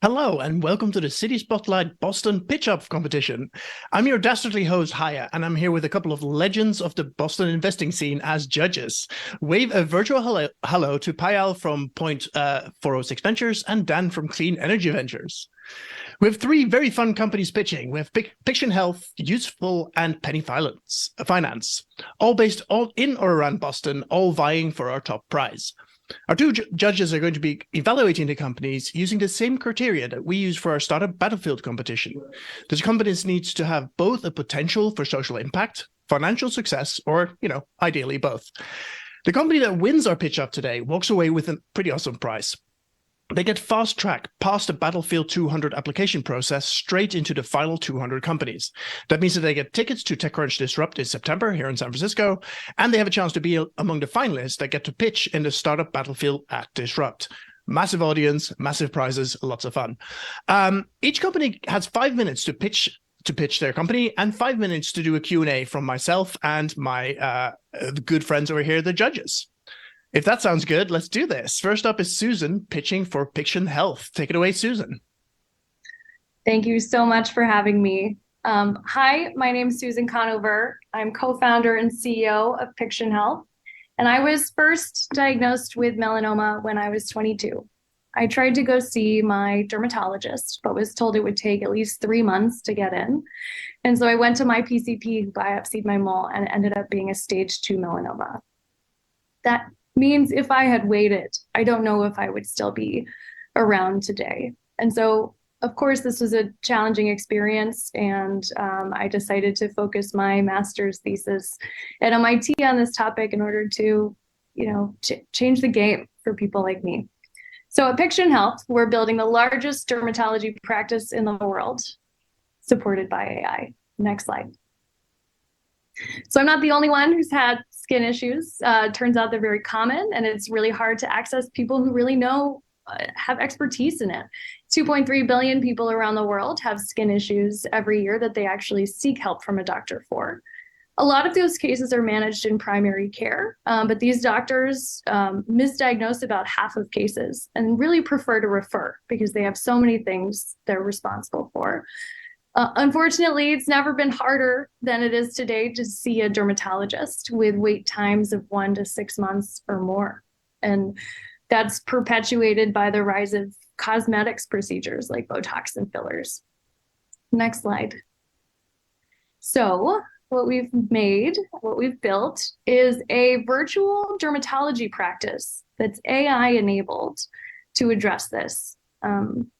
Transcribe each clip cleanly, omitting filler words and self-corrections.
Hello, and welcome to the City Spotlight Boston Pitch Up competition. I'm your dastardly host, Haya, and I'm here with a couple of legends of the Boston investing scene as judges. Wave a virtual hello to Payal from Point 406 Ventures and Dan from Clean Energy Ventures. We have three very fun companies pitching. We have Piction Health, Usefull, and Penny Finance, all based in or around Boston, all vying for our top prize. Our two judges are going to be evaluating the companies using the same criteria that we use for our startup battlefield competition. The companies need to have both a potential for social impact, financial success, or, ideally both. The company that wins our pitch up today walks away with a pretty awesome prize. They get fast track past the Battlefield 200 application process straight into the final 200 companies. That means that they get tickets to TechCrunch Disrupt in September here in San Francisco, and they have a chance to be among the finalists that get to pitch in the startup Battlefield at Disrupt. Massive audience, massive prizes, lots of fun. Each company has 5 minutes to pitch their company and 5 minutes to do a Q&A from myself and my good friends over here, the judges. If that sounds good, let's do this. First up is Susan pitching for Piction Health. Take it away, Susan. Thank you so much for having me. Hi, my name is Susan Conover. I'm co-founder and CEO of Piction Health, and I was first diagnosed with melanoma when I was 22. I tried to go see my dermatologist, but was told it would take at least 3 months to get in. And so I went to my PCP who biopsied my mole, and it ended up being a stage 2 melanoma. That means if I had waited, I don't know if I would still be around today. And so, of course, this was a challenging experience, and I decided to focus my master's thesis at MIT on this topic in order to, change the game for people like me. So at Piction Health, we're building the largest dermatology practice in the world, supported by AI. Next slide. So I'm not the only one who's had skin issues. Turns out they're very common, and it's really hard to access people who really have expertise in it. 2.3 billion people around the world have skin issues every year that they actually seek help from a doctor for. A lot of those cases are managed in primary care, but these doctors misdiagnose about half of cases and really prefer to refer because they have so many things they're responsible for. Unfortunately, it's never been harder than it is today to see a dermatologist with wait times of 1 to 6 months or more. And that's perpetuated by the rise of cosmetics procedures like Botox and fillers. Next slide. So what we've built is a virtual dermatology practice that's AI enabled to address this.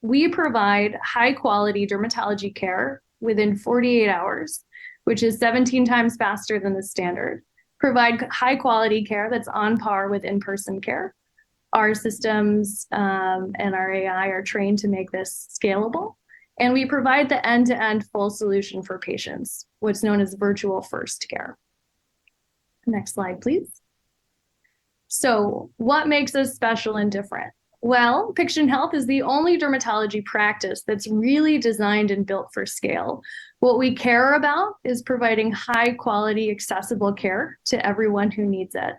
We provide high quality dermatology care within 48 hours, which is 17 times faster than the standard. Provide high quality care that's on par with in-person care. Our systems and our AI are trained to make this scalable. And we provide the end-to-end full solution for patients, what's known as virtual first care. Next slide, please. So what makes us special and different? Well, Piction Health is the only dermatology practice that's really designed and built for scale. What we care about is providing high quality, accessible care to everyone who needs it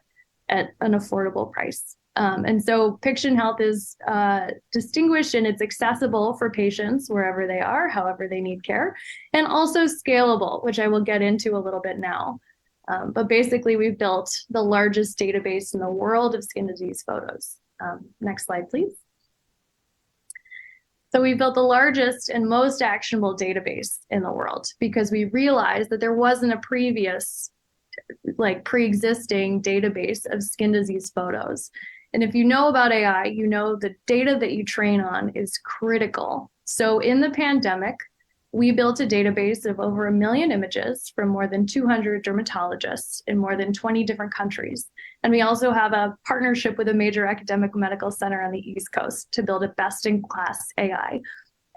at an affordable price. And so Piction Health is distinguished in it's accessible for patients wherever they are, however they need care, and also scalable, which I will get into a little bit now. But basically, we've built the largest database in the world of skin disease photos. Next slide, please. So we built the largest and most actionable database in the world because we realized that there wasn't a previous, pre-existing database of skin disease photos. And if you know about AI, you know the data that you train on is critical. So in the pandemic, we built a database of over 1 million images from more than 200 dermatologists in more than 20 different countries. And we also have a partnership with a major academic medical center on the East Coast to build a best-in-class AI.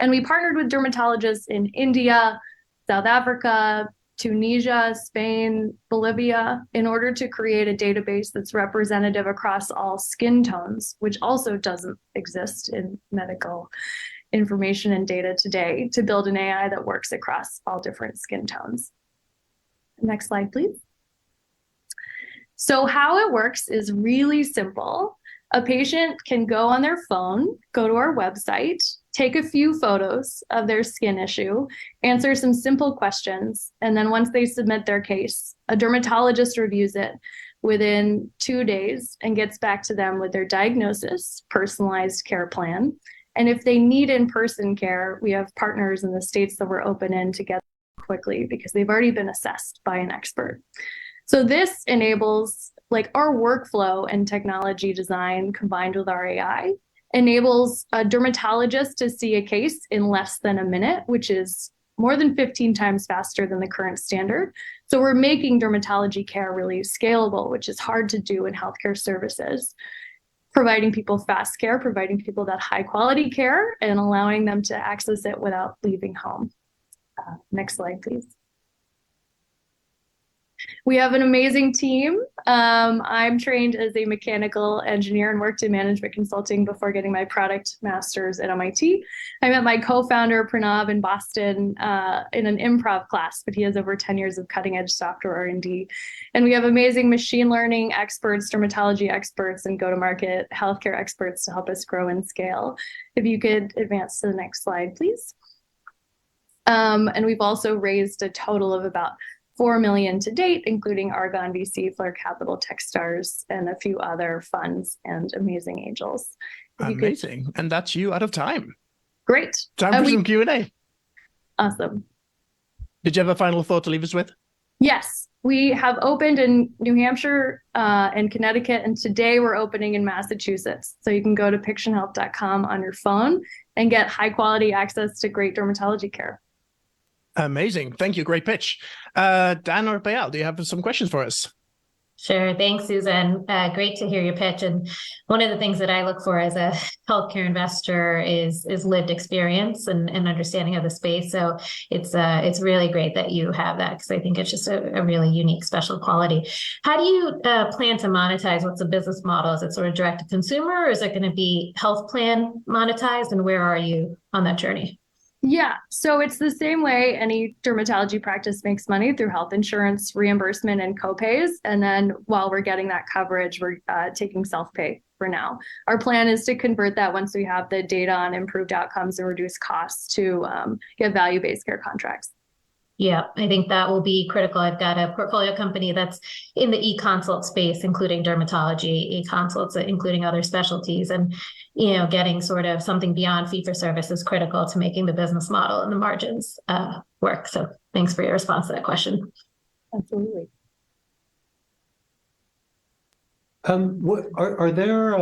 And we partnered with dermatologists in India, South Africa, Tunisia, Spain, Bolivia, in order to create a database that's representative across all skin tones, which also doesn't exist in medical information and data today, to build an AI that works across all different skin tones. Next slide, please. So how it works is really simple. A patient can go on their phone, go to our website, take a few photos of their skin issue, answer some simple questions, and then once they submit their case, a dermatologist reviews it within 2 days and gets back to them with their diagnosis, personalized care plan. And if they need in-person care, we have partners in the states that we're open in to get quickly because they've already been assessed by an expert. So this enables, like, our workflow and technology design combined with our AI enables a dermatologist to see a case in less than a minute, which is more than 15 times faster than the current standard. So we're making dermatology care really scalable, which is hard to do in healthcare services, providing people fast care, providing people that high quality care, and allowing them to access it without leaving home. Next slide, please. We have an amazing team. I'm trained as a mechanical engineer and worked in management consulting before getting my product master's at MIT. I met my co-founder, Pranav, in Boston in an improv class, but he has over 10 years of cutting-edge software R&D. And we have amazing machine learning experts, dermatology experts, and go-to-market healthcare experts to help us grow and scale. If you could advance to the next slide, please. And we've also raised a total of about $4 million to date, including Argonne VC, Flare Capital, Techstars, and a few other funds and amazing angels. Amazing. And that's you out of time. Great. Time for some Q&A. Awesome. Did you have a final thought to leave us with? Yes. We have opened in New Hampshire and Connecticut, and today we're opening in Massachusetts. So you can go to pictionhealth.com on your phone and get high quality access to great dermatology care. Amazing. Thank you. Great pitch. Dan or Bayal, do you have some questions for us? Sure. Thanks, Susan. Great to hear your pitch. And one of the things that I look for as a healthcare investor is lived experience and understanding of the space. So it's really great that you have that, because I think it's just a really unique, special quality. How do you plan to monetize? What's the business model? Is it sort of direct to consumer, or is it going to be health plan monetized? And where are you on that journey? Yeah, so it's the same way any dermatology practice makes money, through health insurance, reimbursement, and copays. And then while we're getting that coverage, we're taking self-pay for now. Our plan is to convert that once we have the data on improved outcomes and reduce costs to get value-based care contracts. Yeah, I think that will be critical. I've got a portfolio company that's in the e-consult space, including dermatology, e-consults, including other specialties. And, getting sort of something beyond fee-for-service is critical to making the business model and the margins work. So thanks for your response to that question. Absolutely. Are there,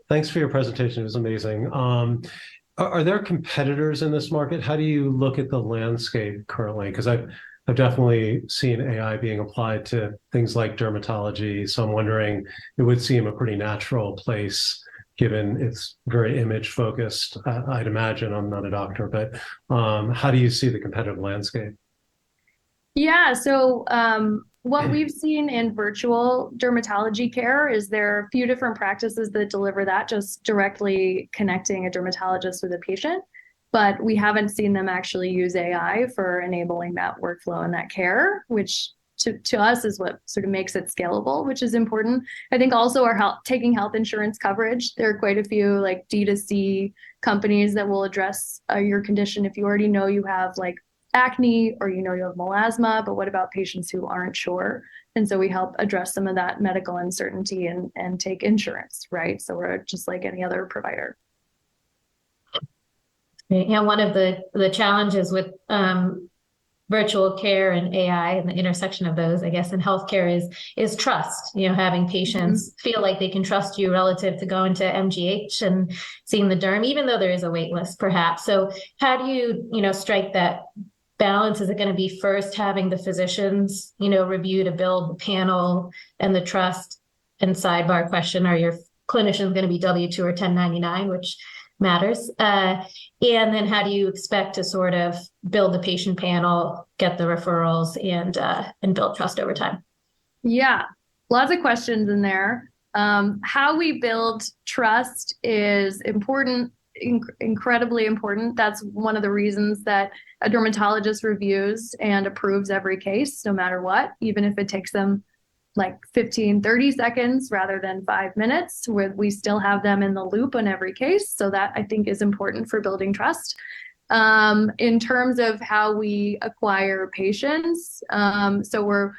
thanks for your presentation. It was amazing. Are there competitors in this market? How do you look at the landscape currently? Because I've definitely seen AI being applied to things like dermatology. So I'm wondering, it would seem a pretty natural place, given it's very image focused. I'd imagine. I'm not a doctor, but how do you see the competitive landscape? Yeah, so what we've seen in virtual dermatology care is there are a few different practices that deliver that, just directly connecting a dermatologist with a patient, but we haven't seen them actually use AI for enabling that workflow and that care, which to us is what sort of makes it scalable, which is important. I think also taking health insurance coverage. There are quite a few like D2C companies that will address your condition if you already know you have like acne or you have melasma, but what about patients who aren't sure? And so we help address some of that medical uncertainty and take insurance, right? So we're just like any other provider. Yeah, one of the challenges with virtual care and AI and the intersection of those, I guess, in healthcare is trust. Having patients feel like they can trust you relative to going to MGH and seeing the derm, even though there is a wait list, perhaps. So how do you, strike that balance? Is it going to be first having the physicians, review to build the panel and the trust? And sidebar question, are your clinicians going to be W-2 or 1099, which matters? And then how do you expect to sort of build the patient panel, get the referrals, and build trust over time? Yeah, lots of questions in there. How we build trust is important, incredibly important. That's one of the reasons that a dermatologist reviews and approves every case, no matter what, even if it takes them like 15, 30 seconds rather than 5 minutes, where we still have them in the loop on every case. So that I think is important for building trust. In terms of how we acquire patients, so we're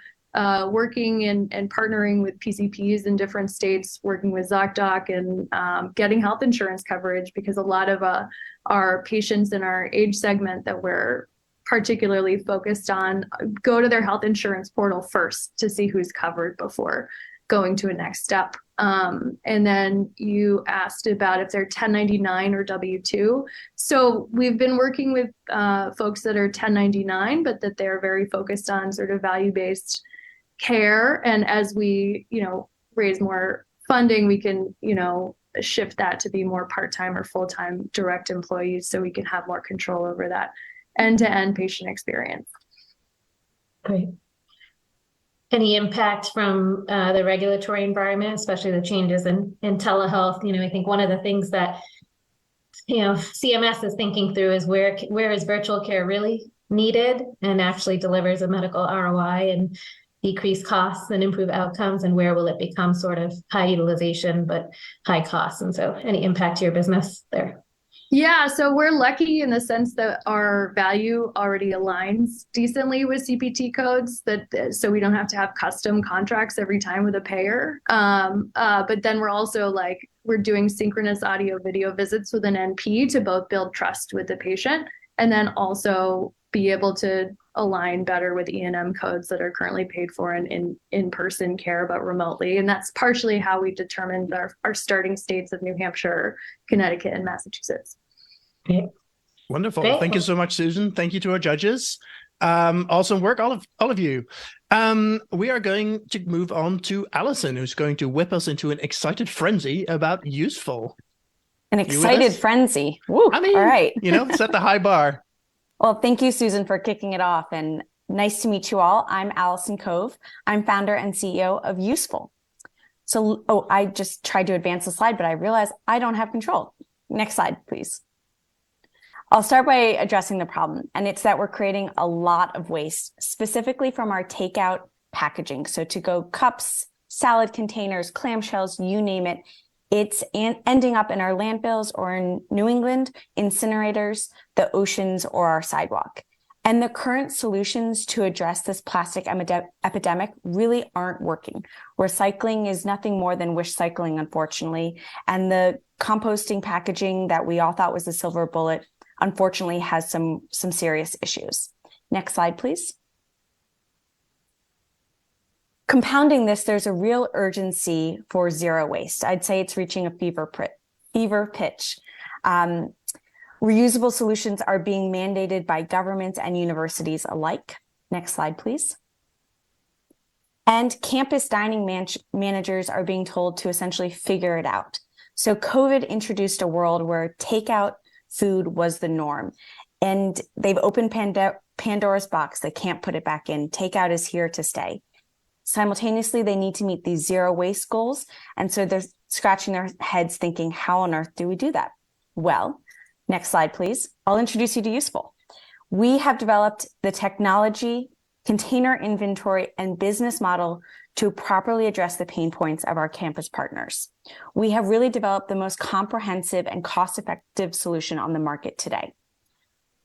working and partnering with PCPs in different states, working with ZocDoc and getting health insurance coverage, because a lot of our patients in our age segment that we're particularly focused on go to their health insurance portal first to see who's covered before going to a next step. And then you asked about if they're 1099 or W-2. So we've been working with folks that are 1099, but that they're very focused on sort of value-based care. And as we, raise more funding, we can, shift that to be more part-time or full-time direct employees, so we can have more control over that end-to-end patient experience. Great. Any impact from the regulatory environment, especially the changes in telehealth? I think one of the things that CMS is thinking through is where is virtual care really needed and actually delivers a medical ROI and decrease costs and improve outcomes, and where will it become sort of high utilization but high costs? And so, any impact to your business there? Yeah, so we're lucky in the sense that our value already aligns decently with CPT codes, so we don't have to have custom contracts every time with a payer. But then we're also we're doing synchronous audio video visits with an NP to both build trust with the patient and then also be able to align better with E&M codes that are currently paid for in-person care, but remotely. And that's partially how we determined our starting states of New Hampshire, Connecticut, and Massachusetts. Okay. Wonderful. Great. Thank you so much, Susan. Thank you to our judges. Awesome work, all of you. We are going to move on to Alison, who's going to whip us into an excited frenzy about Usefull. An excited frenzy. Woo. I mean, all right. Set the high bar. Well, thank you, Susan, for kicking it off. And nice to meet you all. I'm Alison Cove. I'm founder and CEO of Usefull. So, I just tried to advance the slide, but I realized I don't have control. Next slide, please. I'll start by addressing the problem, and it's that we're creating a lot of waste, specifically from our takeout packaging. So to-go cups, salad containers, clamshells, you name it. It's ending up in our landfills or in New England, incinerators, the oceans, or our sidewalk. And the current solutions to address this plastic epidemic really aren't working. Recycling is nothing more than wish cycling, unfortunately. And the composting packaging that we all thought was the silver bullet, unfortunately, has some serious issues. Next slide, please. Compounding this, there's a real urgency for zero waste. I'd say it's reaching a fever pitch. Reusable solutions are being mandated by governments and universities alike. Next slide, please. And campus dining managers are being told to essentially figure it out. So COVID introduced a world where takeout food was the norm. And they've opened Pandora's box. They can't put it back in. Takeout is here to stay. Simultaneously, they need to meet these zero waste goals. And so they're scratching their heads thinking, how on earth do we do that? Well, next slide, please. I'll introduce you to Usefull. We have developed the technology, container inventory, and business model to properly address the pain points of our campus partners. We have really developed the most comprehensive and cost-effective solution on the market today.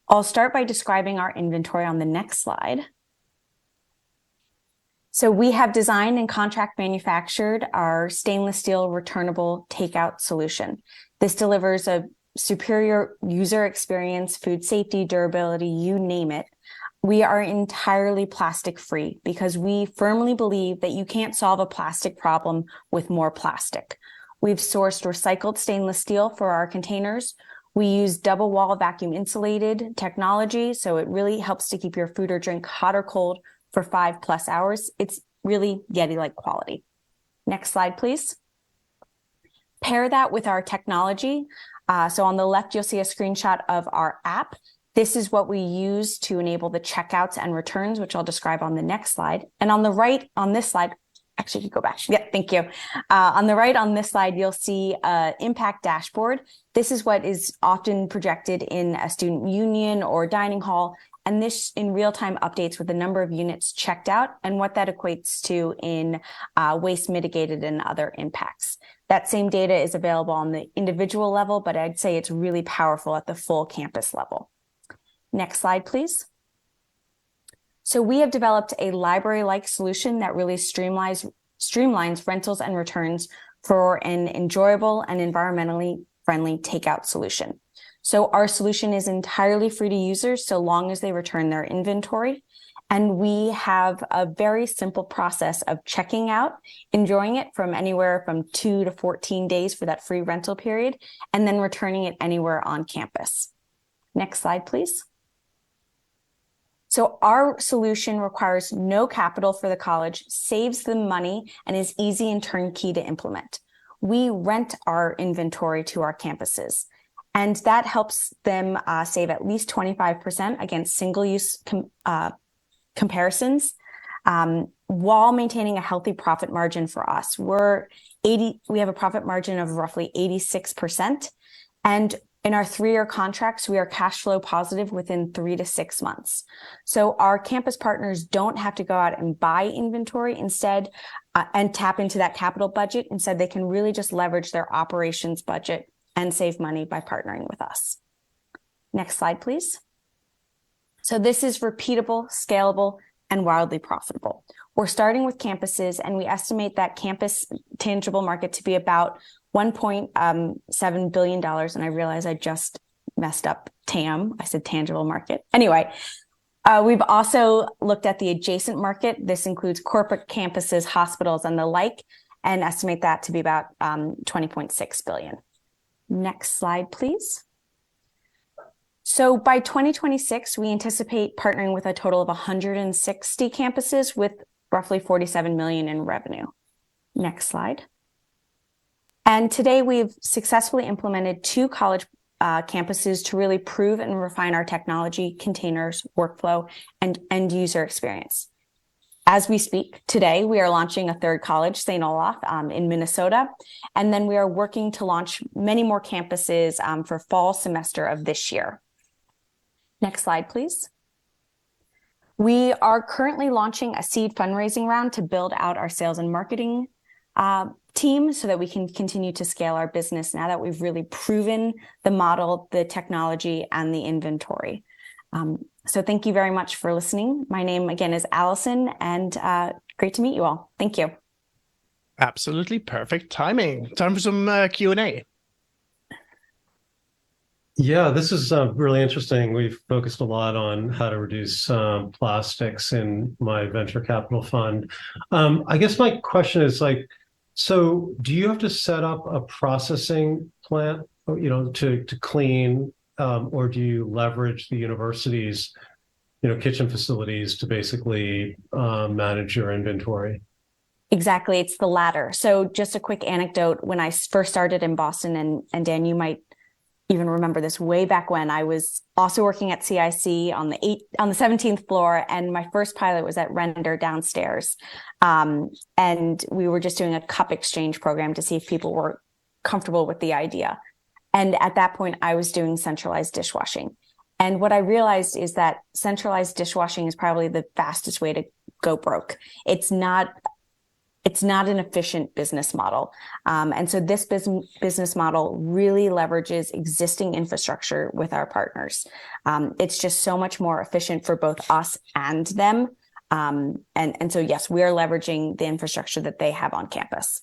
I'll start by describing our inventory on the next slide. So we have designed and contract manufactured our stainless steel returnable takeout solution. This delivers a superior user experience, food safety, durability, you name it. We are entirely plastic free because we firmly believe that you can't solve a plastic problem with more plastic. We've sourced recycled stainless steel for our containers. We use double wall vacuum insulated technology, so it really helps to keep your food or drink hot or cold for 5+ hours. It's really Yeti-like quality. Next slide, please. Pair that with our technology. So on the left, you'll see a screenshot of our app. This is what we use to enable the checkouts and returns, which I'll describe on the next slide. And on the right on this slide, actually, you go back. Yeah, thank you. On the right on this slide, you'll see an impact dashboard. This is what is often projected in a student union or dining hall. And this in real time updates with the number of units checked out and what that equates to in waste mitigated and other impacts. That same data is available on the individual level, but I'd say it's really powerful at the full campus level. Next slide, please. So we have developed a library-like solution that really streamlines rentals and returns for an enjoyable and environmentally friendly takeout solution. So our solution is entirely free to users so long as they return their inventory. And we have a very simple process of checking out, enjoying it from anywhere from 2 to 14 days for that free rental period, and then returning it anywhere on campus. Next slide, please. So our solution requires no capital for the college, saves them money, and is easy and turnkey to implement. We rent our inventory to our campuses, and that helps them save at least 25% against single-use comparisons, while maintaining a healthy profit margin for us. We have a profit margin of roughly 86%, and in our 3-year contracts, we are cash flow positive within 3 to 6 months. So our campus partners don't have to go out and buy inventory instead and tap into that capital budget. Instead, they can really just leverage their operations budget and save money by partnering with us. Next slide, please. So this is repeatable, scalable, and wildly profitable. We're starting with campuses, and we estimate that campus tangible market to be about $1.7 billion. And I realize I just messed up TAM. I said tangible market. Anyway, we've also looked at the adjacent market. This includes corporate campuses, hospitals, and the like, and estimate that to be about 20.6 billion. Next slide, please. So by 2026, we anticipate partnering with a total of 160 campuses with roughly 47 million in revenue. Next slide. And today we've successfully implemented 2 college campuses to really prove and refine our technology, containers, workflow, and end user experience. As we speak today, we are launching a 3rd college, St. Olaf, in Minnesota. And then we are working to launch many more campuses for fall semester of this year. Next slide, please. We are currently launching a seed fundraising round to build out our sales and marketing team so that we can continue to scale our business now that we've really proven the model, the technology, and the inventory. So thank you very much for listening. My name again is Alison, and great to meet you all. Thank you. Absolutely perfect timing. Time for some Q&A. Yeah, this is really interesting. We've focused a lot on how to reduce plastics in my venture capital fund. I guess my question is so do you have to set up a processing plant, to clean, or do you leverage the university's, kitchen facilities to basically manage your inventory? Exactly, it's the latter. So just a quick anecdote, when I first started in Boston, and Dan, you might even remember this, way back when I was also working at CIC on the 17th floor, and my first pilot was at Render downstairs. And we were just doing a cup exchange program to see if people were comfortable with the idea. And at that point, I was doing centralized dishwashing. And what I realized is that centralized dishwashing is probably the fastest way to go broke. It's not an efficient business model. And so this business model really leverages existing infrastructure with our partners. It's just so much more efficient for both us and them. And so, yes, we are leveraging the infrastructure that they have on campus.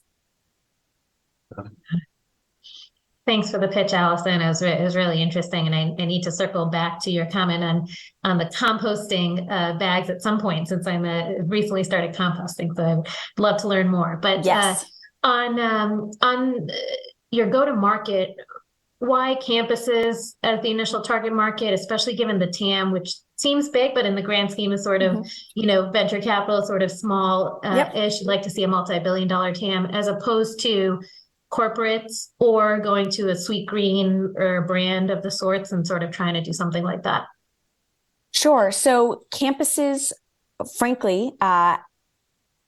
Thanks for the pitch, Alison. It was really interesting. And I need to circle back to your comment on the composting bags at some point, since I'm recently started composting. So I'd love to learn more. But yes. On your go-to-market, why campuses as the initial target market, especially given the TAM, which seems big, but in the grand scheme is sort of, venture capital, sort of small-ish. You'd like to see a multi-billion-dollar TAM, as opposed to corporates or going to a sweet green or a brand of the sorts and sort of trying to do something like that? Sure. So campuses, frankly,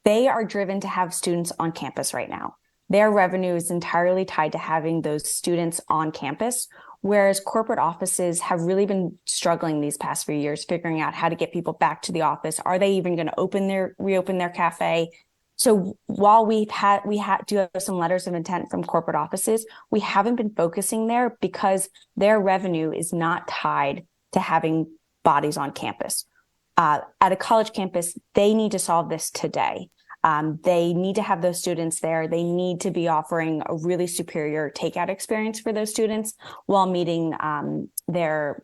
they are driven to have students on campus right now. Their revenue is entirely tied to having those students on campus. whereas corporate offices have really been struggling these past few years, figuring out how to get people back to the office. Are they even going to reopen their cafe? So while do have some letters of intent from corporate offices, we haven't been focusing there because their revenue is not tied to having bodies on campus. At a college campus, they need to solve this today. They need to have those students there. They need to be offering a really superior takeout experience for those students while meeting their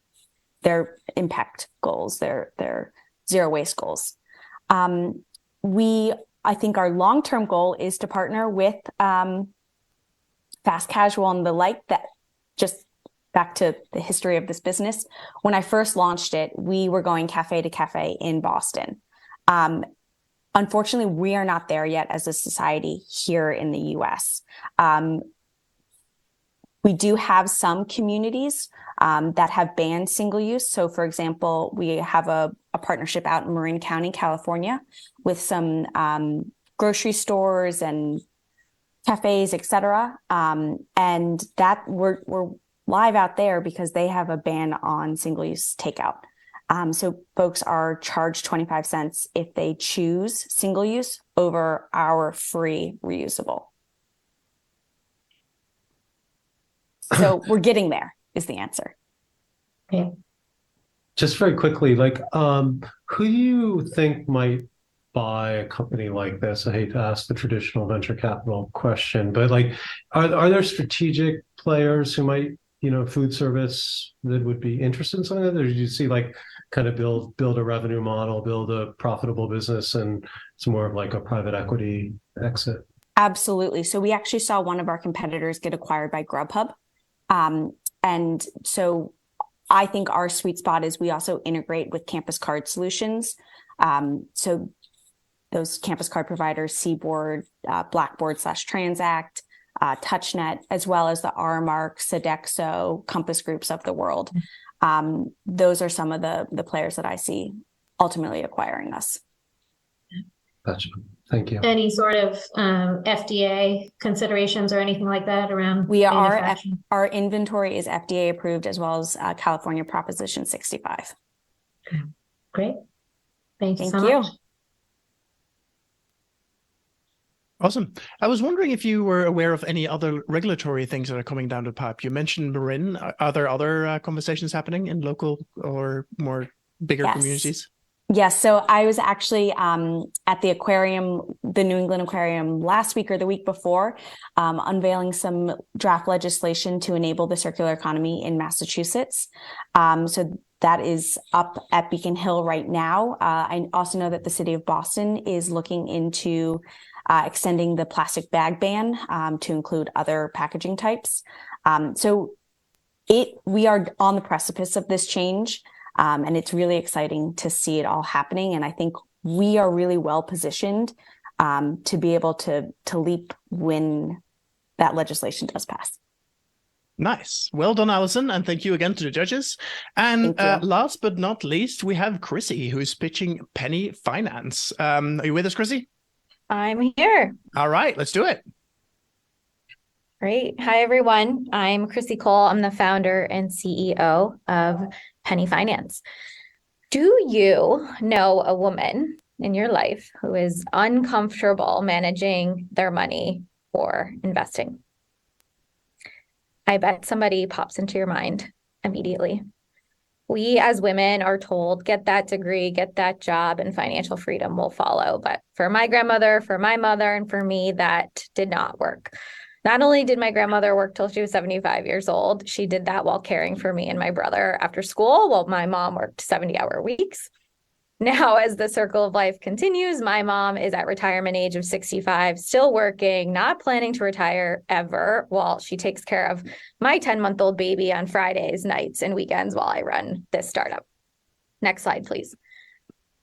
impact goals, their zero waste goals. I think our long-term goal is to partner with fast casual and the like. That just back to the history of this business. When I first launched it, we were going cafe to cafe in Boston. Unfortunately, we are not there yet as a society here in the US. We do have some communities that have banned single use. So for example, we have a partnership out in Marin County, California, with some grocery stores and cafes, et cetera. And that we're live out there because they have a ban on single use takeout. So folks are charged 25 cents if they choose single use over our free reusable. So we're getting there is the answer. Okay. Just very quickly, like, who do you think might buy a company like this? I hate to ask the traditional venture capital question, but like, are there strategic players who might, food service that would be interested in something like that? Or do you see like kind of build a revenue model, build a profitable business, and it's more of like a private equity exit? Absolutely. So we actually saw one of our competitors get acquired by Grubhub. And so I think our sweet spot is we also integrate with campus card solutions. So those campus card providers, Seaboard, Blackboard/Transact, TouchNet, as well as the RMark, Sodexo, Compass Groups of the world. Those are some of the players that I see ultimately acquiring us. Gotcha. Thank you. Any sort of FDA considerations or anything like that around? Our inventory is FDA approved, as well as California Proposition 65. Okay. Great. Thank you so much. Awesome. I was wondering if you were aware of any other regulatory things that are coming down the pipe. You mentioned Marin. Are there other conversations happening in local or more bigger communities? Yes. So I was actually at the aquarium, the New England Aquarium, last week or the week before, unveiling some draft legislation to enable the circular economy in Massachusetts. So that is up at Beacon Hill right now. I also know that the city of Boston is looking into extending the plastic bag ban to include other packaging types. So we are on the precipice of this change. And it's really exciting to see it all happening. And I think we are really well positioned to be able to leap when that legislation does pass. Nice. Well done, Alison. And thank you again to the judges. And last but not least, we have Crissi, who's pitching Penny Finance. Are you with us, Crissi? I'm here. All right, let's do it. Great. Hi, everyone. I'm Crissi Cole. I'm the founder and CEO of Penny Finance. Do you know a woman in your life who is uncomfortable managing their money or investing? I bet somebody pops into your mind immediately. We as women are told, get that degree, get that job, and financial freedom will follow. But for my grandmother, for my mother, and for me, that did not work. Not only did my grandmother work till she was 75 years old, she did that while caring for me and my brother after school, while my mom worked 70-hour weeks. Now, as the circle of life continues, my mom is at retirement age of 65, still working, not planning to retire ever, while she takes care of my 10-month-old baby on Fridays, nights, and weekends while I run this startup. Next slide, please.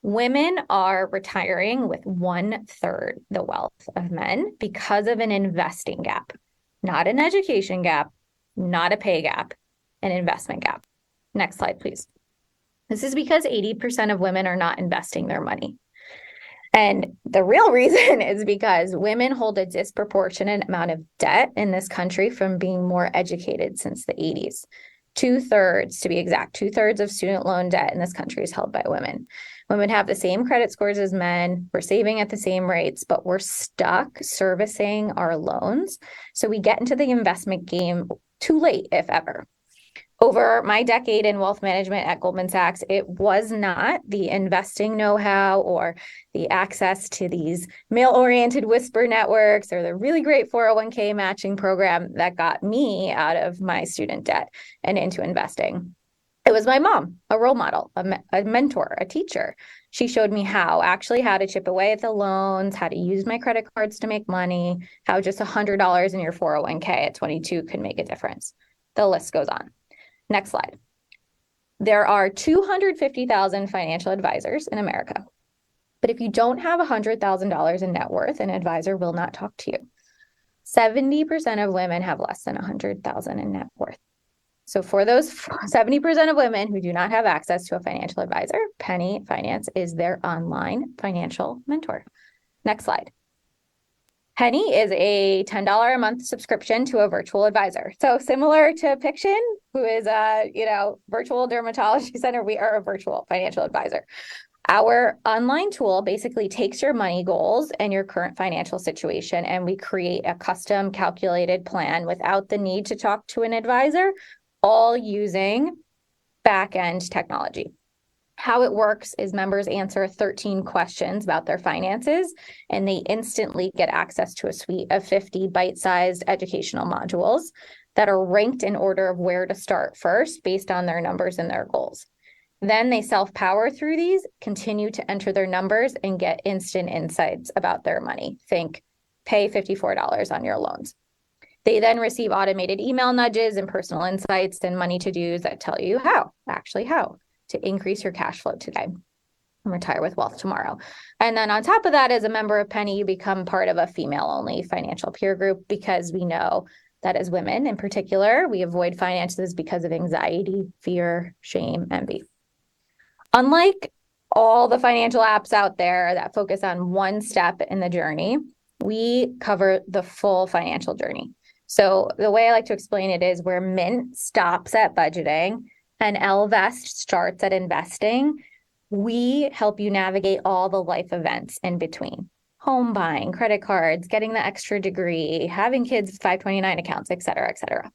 Women are retiring with 1/3 the wealth of men because of an investing gap, not an education gap, not a pay gap, an investment gap. Next slide, please. This is because 80% of women are not investing their money. And the real reason is because women hold a disproportionate amount of debt in this country from being more educated since the 80s. 2/3, to be exact, 2/3 of student loan debt in this country is held by women. Women have the same credit scores as men. We're saving at the same rates, but we're stuck servicing our loans. So we get into the investment game too late, if ever. Over my decade in wealth management at Goldman Sachs, it was not the investing know-how or the access to these male-oriented whisper networks or the really great 401k matching program that got me out of my student debt and into investing. It was my mom, a role model, a mentor, a teacher. She showed me how to chip away at the loans, how to use my credit cards to make money, how just $100 in your 401k at 22 could make a difference. The list goes on. Next slide. There are 250,000 financial advisors in America. But if you don't have $100,000 in net worth, an advisor will not talk to you. 70% of women have less than $100,000 in net worth. So for those 70% of women who do not have access to a financial advisor, Penny Finance is their online financial mentor. Next slide. Penny is a $10 a month subscription to a virtual advisor. So similar to Piction, who is a virtual dermatology center, we are a virtual financial advisor. Our online tool basically takes your money goals and your current financial situation, and we create a custom calculated plan without the need to talk to an advisor, all using back-end technology. How it works is members answer 13 questions about their finances, and they instantly get access to a suite of 50 bite-sized educational modules that are ranked in order of where to start first based on their numbers and their goals. Then they self-power through these, continue to enter their numbers, and get instant insights about their money. Think, pay $54 on your loans. They then receive automated email nudges and personal insights and money to-dos that tell you how to increase your cash flow today and retire with wealth tomorrow. And then on top of that, as a member of Penny, you become part of a female-only financial peer group, because we know that as women in particular, we avoid finances because of anxiety, fear, shame, envy. Unlike all the financial apps out there that focus on one step in the journey, we cover the full financial journey. So the way I like to explain it is where Mint stops at budgeting and Ellevest starts at investing, we help you navigate all the life events in between. Home buying, credit cards, getting the extra degree, having kids with 529 accounts, et cetera, et cetera.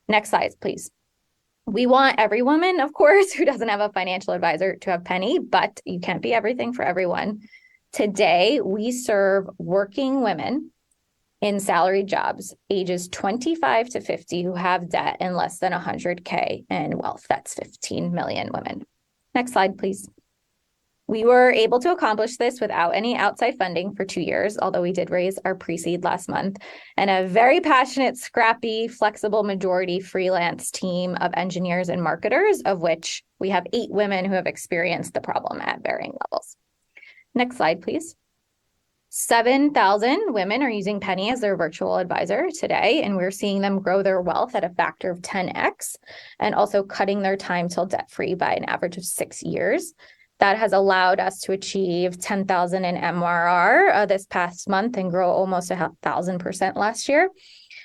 Next slide, please. We want every woman, of course, who doesn't have a financial advisor to have Penny, but you can't be everything for everyone. Today, we serve working women in salaried jobs, ages 25 to 50, who have debt and less than 100K in wealth. That's 15 million women. Next slide, please. We were able to accomplish this without any outside funding for 2 years, although we did raise our pre-seed last month, and a very passionate, scrappy, flexible majority freelance team of engineers and marketers, of which we have 8 women who have experienced the problem at varying levels. Next slide, please. 7,000 women are using Penny as their virtual advisor today, and we're seeing them grow their wealth at a factor of 10x and also cutting their time till debt-free by an average of 6 years. That has allowed us to achieve 10,000 in MRR this past month and grow almost 1,000% last year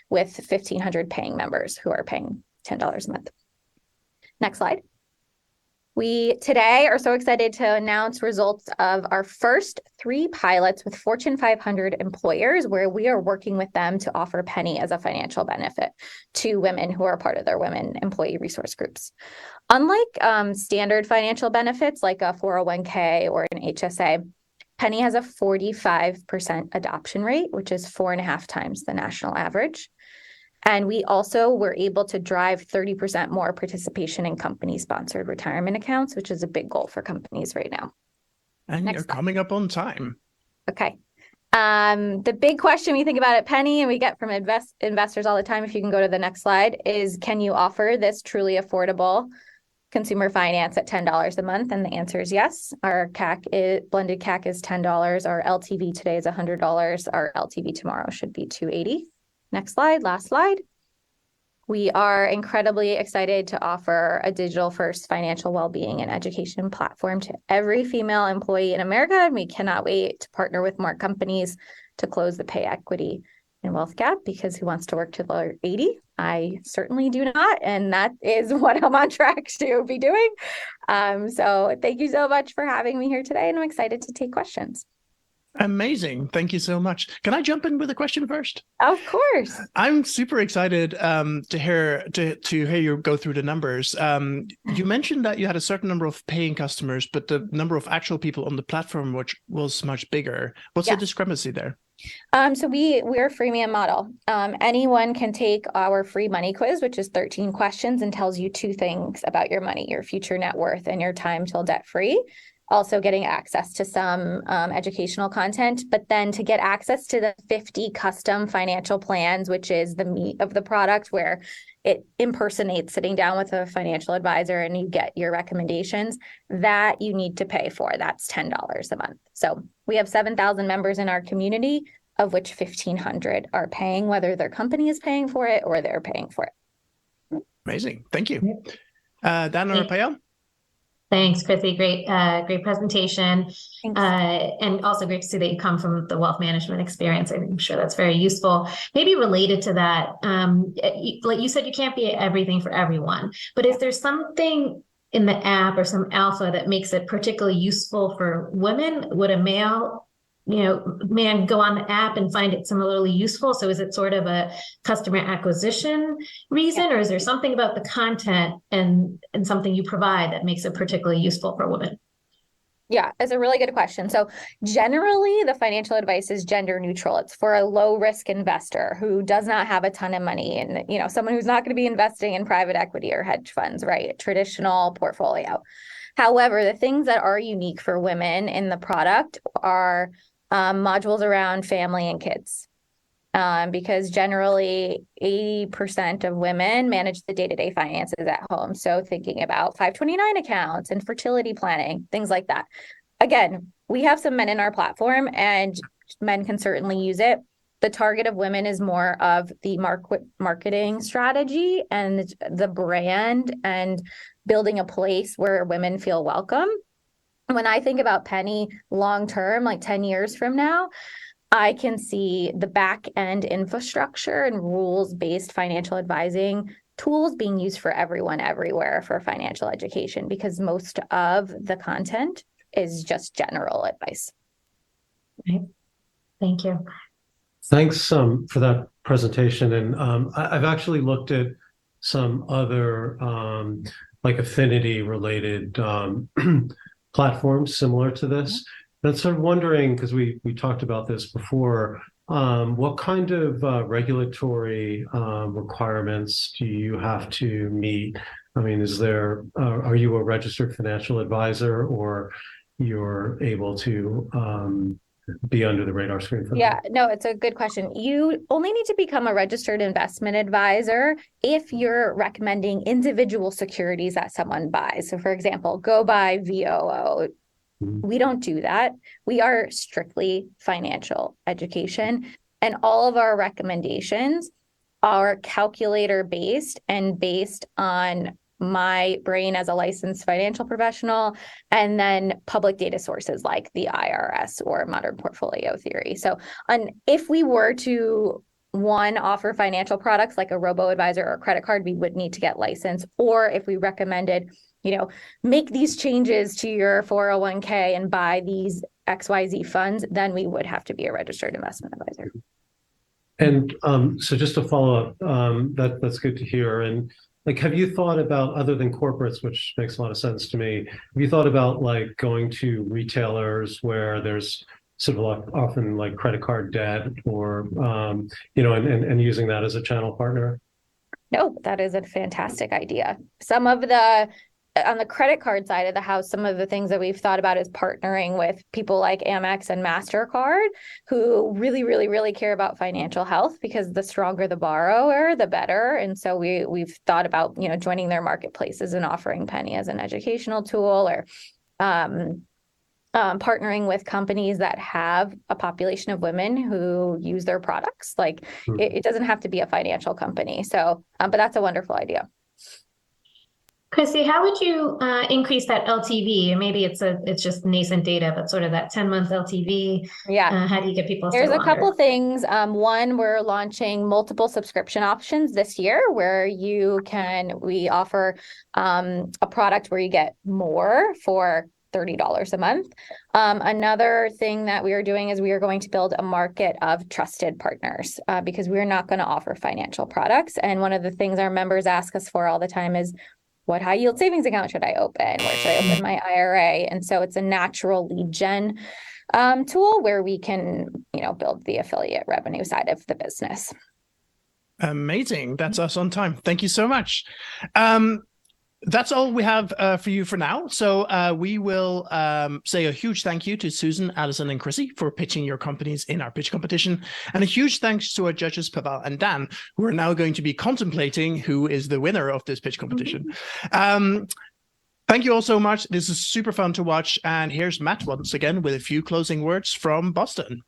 with 1,500 paying members who are paying $10 a month. Next slide. We today are so excited to announce results of our first 3 pilots with Fortune 500 employers, where we are working with them to offer Penny as a financial benefit to women who are part of their women employee resource groups. Unlike standard financial benefits like a 401k or an HSA, Penny has a 45% adoption rate, which is 4.5 times the national average. And we also were able to drive 30% more participation in company-sponsored retirement accounts, which is a big goal for companies right now. And you're coming up on time. Okay. The big question we think about at Penny, and we get from investors all the time, if you can go to the next slide, is can you offer this truly affordable consumer finance at $10 a month? And the answer is yes. Our blended CAC is $10. Our LTV today is $100. Our LTV tomorrow should be $280. Next slide, last slide. We are incredibly excited to offer a digital-first financial well-being and education platform to every female employee in America, and we cannot wait to partner with more companies to close the pay equity and wealth gap, because who wants to work till they're 80 I certainly do not, and that is what I'm on track to be doing. So thank you so much for having me here today, and I'm excited to take questions. Amazing. Thank you so much. Can I jump in with a question first? Of course. I'm super excited to hear you go through the numbers. You mentioned that you had a certain number of paying customers, but the number of actual people on the platform which was much bigger. What's the discrepancy there? So we're a freemium model. Anyone can take our free money quiz, which is 13 questions and tells you 2 things about your money, your future net worth and your time till debt free. Also getting access to some educational content, but then to get access to the 50 custom financial plans, which is the meat of the product, where it impersonates sitting down with a financial advisor and you get your recommendations, that you need to pay for. That's $10 a month. So we have 7,000 members in our community, of which 1,500 are paying, whether their company is paying for it or they're paying for it. Amazing. Thank you. Dan or Payal? Thanks, Crissi. Great presentation. And also great to see that you come from the wealth management experience. I'm sure that's very useful. Maybe related to that, like you said, you can't be everything for everyone, but is there something in the app or some alpha that makes it particularly useful for women? Would a man go on the app and find it similarly useful? So is it sort of a customer acquisition reason, or is there something about the content and something you provide that makes it particularly useful for women? Yeah, it's a really good question. So generally, the financial advice is gender neutral. It's for a low risk investor who does not have a ton of money, and someone who's not going to be investing in private equity or hedge funds, right? A traditional portfolio. However, the things that are unique for women in the product are modules around family and kids. Because generally 80% of women manage the day-to-day finances at home. So thinking about 529 accounts and fertility planning, things like that. Again, we have some men in our platform and men can certainly use it. The target of women is more of the marketing strategy and the brand and building a place where women feel welcome. When I think about Penny long-term, like 10 years from now, I can see the back end infrastructure and rules-based financial advising tools being used for everyone everywhere for financial education, because most of the content is just general advice. Right. Thank you. Thanks for that presentation. And I've actually looked at some other like affinity related platforms similar to this. And sort of wondering, because we talked about this before, what kind of regulatory requirements do you have to meet? I mean, are you a registered financial advisor, or you're able to be under the radar screen for that? No, it's a good question. You only need to become a registered investment advisor if you're recommending individual securities that someone buys. So for example, go buy VOO. We don't do that. We are strictly financial education, and all of our recommendations are calculator based and based on my brain as a licensed financial professional, and then public data sources like the IRS or Modern Portfolio Theory. So if we were to offer financial products like a robo-advisor or a credit card, we would need to get licensed. Or if we recommended, make these changes to your 401k and buy these XYZ funds, then we would have to be a registered investment advisor. And so just to follow up, that's good to hear. And like, have you thought about, other than corporates, which makes a lot of sense to me, have you thought about like going to retailers where there's sort of often like credit card debt, or, and using that as a channel partner? No, that is a fantastic idea. On the credit card side of the house, some of the things that we've thought about is partnering with people like Amex and MasterCard, who really, really, really care about financial health, because the stronger the borrower, the better. And so we've thought about, joining their marketplaces and offering Penny as an educational tool, or partnering with companies that have a population of women who use their products. Like it doesn't have to be a financial company. So, but that's a wonderful idea. Crissi, how would you increase that LTV? Maybe it's just nascent data, but sort of that 10-month LTV. Yeah. How do you get people to There's stay a couple longer? things. One, we're launching multiple subscription options this year where we offer a product where you get more for $30 a month. Another thing that we are doing is we are going to build a market of trusted partners because we're not going to offer financial products. And one of the things our members ask us for all the time is, what high yield savings account should I open? Where should I open my IRA? And so it's a natural lead gen tool where we can, build the affiliate revenue side of the business. Amazing. That's us on time. Thank you so much. That's all we have for you for now. So we will say a huge thank you to Susan, Alison, and Crissi for pitching your companies in our pitch competition. And a huge thanks to our judges, Pavel and Dan, who are now going to be contemplating who is the winner of this pitch competition. Thank you all so much. This is super fun to watch. And here's Matt once again with a few closing words from Boston.